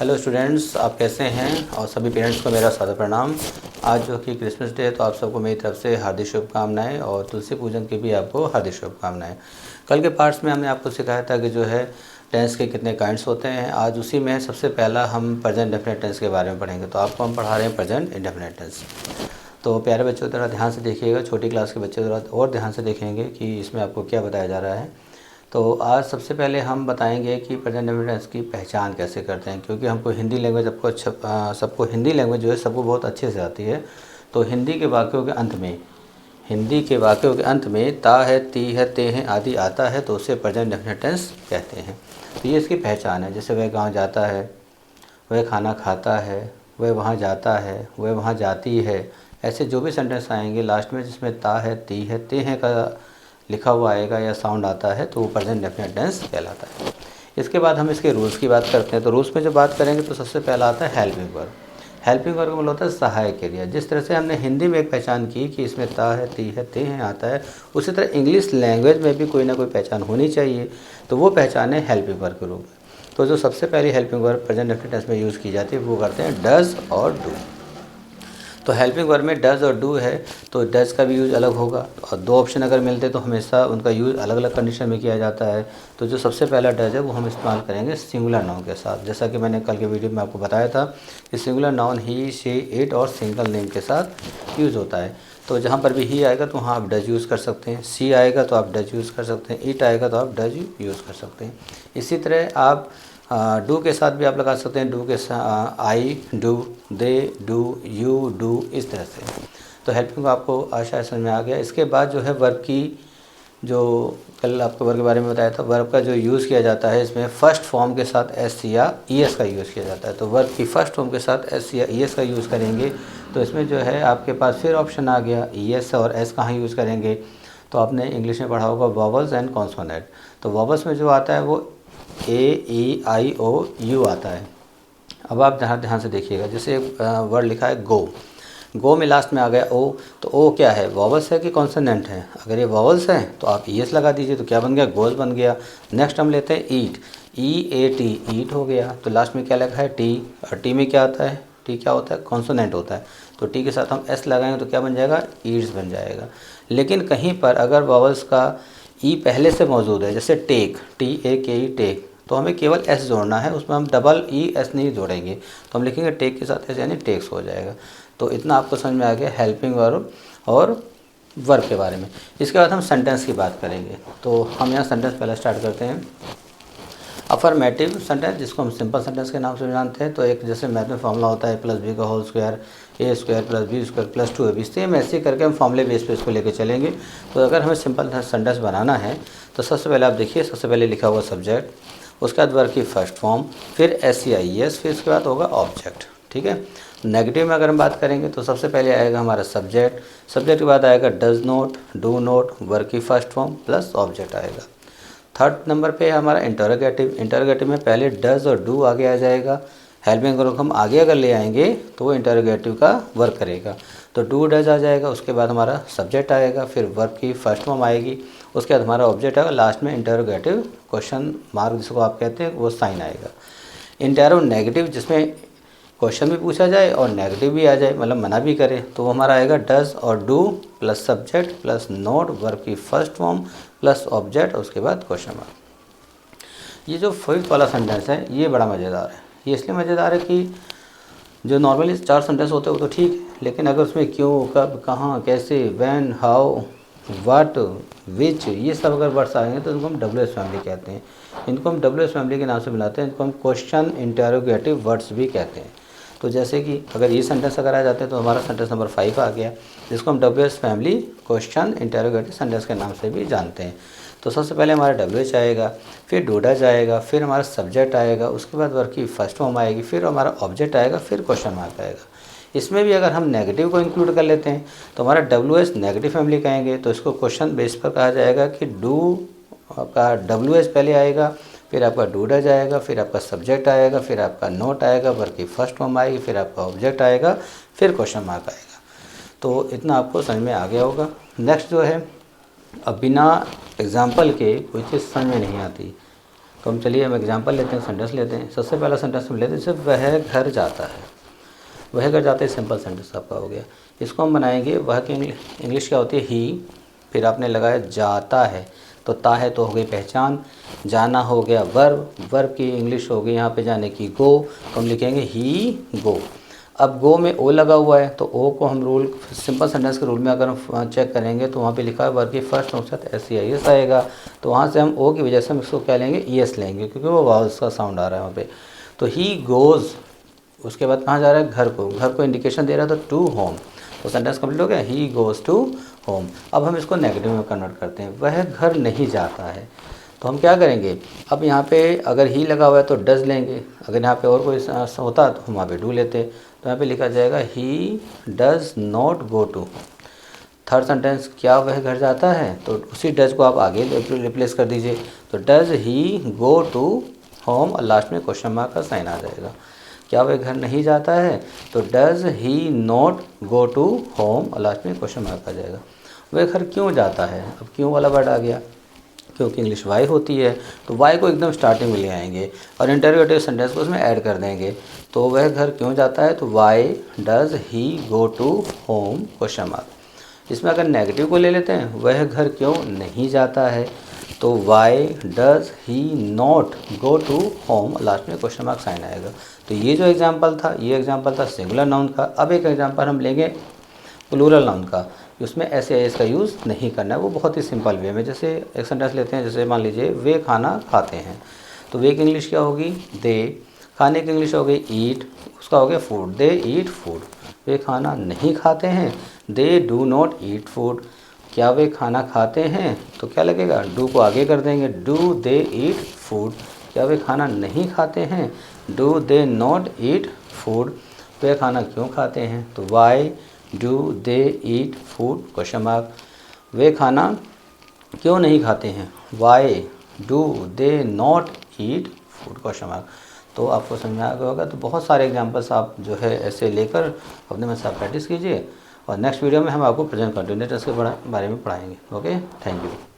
Hello students, आप कैसे हैं? और सभी पेरेंट्स को मेरा सादर प्रणाम। आज जो कि क्रिसमस डे है, तो आप सबको मेरी तरफ से हार्दिक शुभकामनाएं और तुलसी पूजन की भी आपको हार्दिक शुभकामनाएं। कल के पार्ट्स में हमने आपको सिखाया था कि जो है टेंस के कितने काइंड्स होते हैं। आज उसी में सबसे पहला हम प्रेजेंट इंडेफिनिट टेंस के बारे में पढ़ेंगे। तो आपको हम पढ़ा रहे हैं प्रेजेंट इंडेफिनिट टेंस। तो प्यारे बच्चों थोड़ा ध्यान से देखिएगा, छोटी क्लास के बच्चे थोड़ा और ध्यान से देखेंगे कि इसमें आपको क्या बताया जा रहा है। तो आज सबसे पहले हम बताएंगे कि प्रेजेंट इंडेफिनिट टेंस की पहचान कैसे करते हैं, क्योंकि हमको हिंदी लैंग्वेज सबको हिंदी लैंग्वेज जो है सबको बहुत अच्छे से आती है। तो हिंदी के वाक्यों के अंत में ता है, ती है, ते हैं आदि आता है तो उसे प्रेजेंट इंडेफिनिट टेंस कहते हैं। तो ये इसकी पहचान है। जैसे वह गाँव जाता है, वह खाना खाता है, वह वहाँ जाता है, वह वहाँ जाती है। ऐसे जो भी सेंटेंस आएंगे लास्ट में जिसमें ता है, ती है, ते हैं का लिखा हुआ आएगा या साउंड आता है तो वो प्रेजेंट इंडेफिनिट टेंस कहलाता है। इसके बाद हम इसके रूल्स की बात करते हैं। तो रूल्स में जब बात करेंगे तो सबसे पहला आता है हेल्पिंग वर्ब। हेल्पिंग वर्ब का मतलब होता है सहायक क्रिया। जिस तरह से हमने हिंदी में एक पहचान की कि इसमें ता है, ती है, ते हैं आता है, उसी तरह इंग्लिश लैंग्वेज में भी कोई ना कोई पहचान होनी चाहिए। तो वो पहचान है हेल्पिंग वर्ब के रूप में। तो जो सबसे पहली helping verb present indefinite tense में यूज़ की जाती है वो करते हैं डज और डू। तो हेल्पिंग वर्ब में डज और डू है, तो डज का भी यूज़ अलग होगा। और दो ऑप्शन अगर मिलते तो हमेशा उनका यूज़ अलग अलग कंडीशन में किया जाता है। तो जो सबसे पहला डज है वो हम इस्तेमाल करेंगे सिंगुलर नाउन के साथ। जैसा कि मैंने कल के वीडियो में आपको बताया था कि singular noun he, she, it और सिंगल नेम के साथ यूज़ होता है। तो जहाँ पर भी ही आएगा तो वहाँ आप डज यूज़ कर सकते हैं, सी आएगा तो आप डज यूज़ कर सकते हैं, इट आएगा तो आप डज यूज़ कर सकते हैं। इसी तरह आप डू के साथ भी आप लगा सकते हैं। डू के साथ I do, they do, you do, इस तरह से। तो हेल्पिंग आपको आशा समझ में आ गया। इसके बाद जो है वर्ब की, जो कल आपको वर्ब के बारे में बताया था, वर्ब का जो यूज़ किया जाता है इसमें फ़र्स्ट फॉर्म के साथ एस या ई एस का यूज़ किया जाता है। तो वर्ब की फ़र्स्ट फॉर्म के साथ एस या ई एस का यूज़ करेंगे तो इसमें जो है आपके पास फिर ऑप्शन आ गया ई एस और एस कहाँ यूज़ करेंगे। तो आपने इंग्लिश में पढ़ा होगा वॉवल्स एंड कॉन्सोनेंट। तो वॉवल्स में जो आता है वो ए, ई, आई, ओ, यू आता है। अब आप ध्यान से देखिएगा। जैसे वर्ड लिखा है गो, गो में लास्ट में आ गया ओ, तो ओ क्या है, वॉवल्स है कि कॉन्सोनेंट है? अगर ये वॉवल्स है तो आप ई एस लगा दीजिए, तो क्या बन गया, गोल बन गया। नेक्स्ट हम लेते हैं ईट, ई ए टी, ईट हो गया। तो लास्ट में क्या लिखा है, टी, और टी में क्या आता है, टी क्या होता है, कॉन्सोनेंट होता है। तो टी के साथ हम एस लगाएंगे तो क्या बन जाएगा, ईट्स बन जाएगा। लेकिन कहीं पर अगर वॉवल्स का ई पहले से मौजूद है, जैसे टेक, टी ए के ई, टेक, तो हमें केवल एस जोड़ना है, उसमें हम डबल ई एस नहीं जोड़ेंगे। तो हम लिखेंगे टेक के साथ एस, यानी टेक्स हो जाएगा। तो इतना आपको समझ में आ गया हेल्पिंग वर्ब और वर्ब के बारे में। इसके बाद हम सेंटेंस की बात करेंगे। तो हम यहाँ सेंटेंस पहले स्टार्ट करते हैं। अफर्मेटिव सेंटेंस, जिसको हम सिंपल सेंटेंस के नाम से जानते हैं। तो एक जैसे मैथ में फॉर्मूला होता है प्लस बी का whole square, A square plus B square plus 2ab, same ऐसे करके हम फॉर्मूले बेस पे इसको लेके चलेंगे। तो अगर हमें सिंपल सेंटेंस बनाना है तो सबसे पहले आप देखिए, सबसे पहले लिखा हुआ सब्जेक्ट, उसके बाद वर्ब की फर्स्ट फॉर्म, फिर एस या ई एस, फिर उसके बाद होगा ऑब्जेक्ट। ठीक है। नेगेटिव में अगर हम बात करेंगे तो सबसे पहले आएगा हमारा सब्जेक्ट, सब्जेक्ट के बाद आएगा does not, do not, verb की फर्स्ट फॉर्म प्लस ऑब्जेक्ट आएगा। थर्ड नंबर पे है हमारा इंटरोगेटिव। इंटरोगेटिव में पहले डज और डू आगे आ जाएगा। हेल्पिंग वर्ब हम आगे अगर ले आएंगे तो वो इंटरोगेटिव का वर्क करेगा। तो डू डज आ जाएगा, उसके बाद हमारा सब्जेक्ट आएगा, फिर वर्ब की फर्स्ट फॉर्म आएगी, उसके बाद हमारा ऑब्जेक्ट आएगा, लास्ट में इंटरोगेटिव क्वेश्चन मार्क जिसको आप कहते हैं वो साइन आएगा। इंटरो नेगेटिव, जिसमें क्वेश्चन भी पूछा जाए और नेगेटिव भी आ जाए, मतलब मना भी करे, तो वो हमारा आएगा डज और do plus subject plus note, verb की फर्स्ट फॉर्म प्लस ऑब्जेक्ट, उसके बाद क्वेश्चन मार्क। ये जो फिफ्थ वाला सेंटेंस है ये बड़ा मज़ेदार है। ये इसलिए मज़ेदार है कि जो नॉर्मली 4 सेंटेंस होते हैं वो तो ठीक है, लेकिन अगर उसमें क्यों, कब, कहाँ, कैसे, व्हेन, हाउ, व्हाट, विच, ये सब अगर वर्ड्स आएंगे तो इनको हम WH फैमिली कहते हैं। इनको हम WH फैमिली के नाम से मिलाते हैं। इनको हम क्वेश्चन इंटरोगेटिव वर्ड्स भी कहते हैं। तो जैसे कि अगर ये सेंटेंस अगर आ जाते हैं तो हमारा सेंटेंस नंबर 5 आ गया, जिसको हम WH family question interrogative sentence के नाम से भी जानते हैं। तो सबसे पहले हमारा WH आएगा, फिर डू डज आएगा, फिर हमारा सब्जेक्ट आएगा, उसके बाद वर्ब की फर्स्ट फॉर्म आएगी, फिर हमारा ऑब्जेक्ट आएगा, फिर क्वेश्चन मार्क आएगा। इसमें भी अगर हम नेगेटिव को इंक्लूड कर लेते हैं तो हमारा WH नेगेटिव फैमिली कहेंगे। तो इसको क्वेश्चन बेस पर कहा जाएगा कि डू, आपका WH पहले आएगा, फिर आपका डू डज आएगा, फिर आपका सब्जेक्ट आएगा, फिर आपका नोट आएगा, वर्ब की फर्स्ट फॉर्म आएगी, फिर आपका ऑब्जेक्ट आएगा, फिर क्वेश्चन मार्क आएगा। तो इतना आपको समझ में आ गया होगा। नेक्स्ट जो है, अब बिना एग्जाम्पल के कोई चीज़ समझ में नहीं आती। तो हम चलिए हम एग्जांपल लेते हैं, सेंटेंस लेते हैं। सबसे पहला सेंटेंस हम लेते हैं, जैसे वह घर जाता है। वह घर जाता है सिंपल सेंटेंस आपका हो गया। इसको हम बनाएंगे, वह की इंग्लिश क्या होती है, ही, फिर आपने लगाया जाता है तो ता है तो हो गई पहचान, जाना हो गया वर्ब, वर्ब की इंग्लिश हो गई यहाँ पे जाने की गो, तो हम लिखेंगे ही गो। अब गो में ओ लगा हुआ है तो ओ को हम रूल सिंपल सेंटेंस के रूल में अगर हम चेक करेंगे तो वहाँ पे लिखा है वर्ब की फर्स्ट फॉर्म के साथ SEIS आएगा, तो वहाँ से हम ओ की वजह से हम इसको क्या लेंगे, ES लेंगे, क्योंकि वो वावल्स का साउंड आ रहा है वहाँ पे। तो ही गोज़, उसके बाद कहाँ जा रहा है, घर को, घर को इंडिकेशन दे रहा था टू होम, तो सेंटेंस कंप्लीट हो गया, ही गोज़ टू होम। अब हम इसको नेगेटिव में कन्वर्ट करते हैं, वह घर नहीं जाता है, तो हम क्या करेंगे, अब यहाँ पे अगर ही लगा हुआ है तो डज लेंगे, अगर यहाँ पे और कोई होता तो हम वहाँ पे डू लेते, तो यहाँ पे लिखा जाएगा he does not go to. Third sentence, क्या वह घर जाता है, तो उसी डज को आप आगे रिप्लेस कर दीजिए, तो does he go to home और लास्ट में क्वेश्चन मार्क का साइन आ जाएगा। क्या वह घर नहीं जाता है, तो does he not go to home और लास्ट में क्वेश्चन मार्क आ जाएगा। वह घर क्यों जाता है, अब क्यों वाला वर्ड आ गया, क्योंकि इंग्लिश वाई होती है तो वाई को एकदम स्टार्टिंग में ले आएंगे और इंटरोगेटिव सेंटेंस को उसमें ऐड कर देंगे। तो वह घर क्यों जाता है, तो why does he go to home question mark. इसमें अगर नेगेटिव को ले लेते हैं, वह घर क्यों नहीं जाता है, तो why does he not go to home, last में क्वेश्चन मार्क साइन आएगा। तो ये जो एग्जाम्पल था, ये एग्जाम्पल था सिंगुलर नाउन का। अब एक एग्जाम्पल हम लेंगे प्लूरल नाउन का, उसमें SEIS का यूज़ नहीं करना है, वो बहुत ही सिंपल वे में। जैसे एक सेंटेंस लेते हैं, जैसे मान लीजिए वे खाना खाते हैं, तो वे की इंग्लिश क्या होगी, दे, खाने की इंग्लिश हो गई ईट, उसका हो गया फूड, दे ईट फूड। वे खाना नहीं खाते हैं, they do not eat food. क्या वे खाना खाते हैं, तो क्या लगेगा, डू को आगे कर देंगे, डू दे ईट फूड। क्या वे खाना नहीं खाते हैं, do they not eat food. वे खाना क्यों खाते हैं, तो why do they eat food question mark. वे खाना क्यों नहीं खाते हैं, why do they not eat food question mark. तो आपको समझ में आ गया होगा। तो बहुत सारे एग्जांपल्स आप जो है ऐसे लेकर अपने में साथ प्रैक्टिस कीजिए, और नेक्स्ट वीडियो में हम आपको प्रेजेंट कंटिन्यूस के बारे में पढ़ाएंगे। Okay, thank you.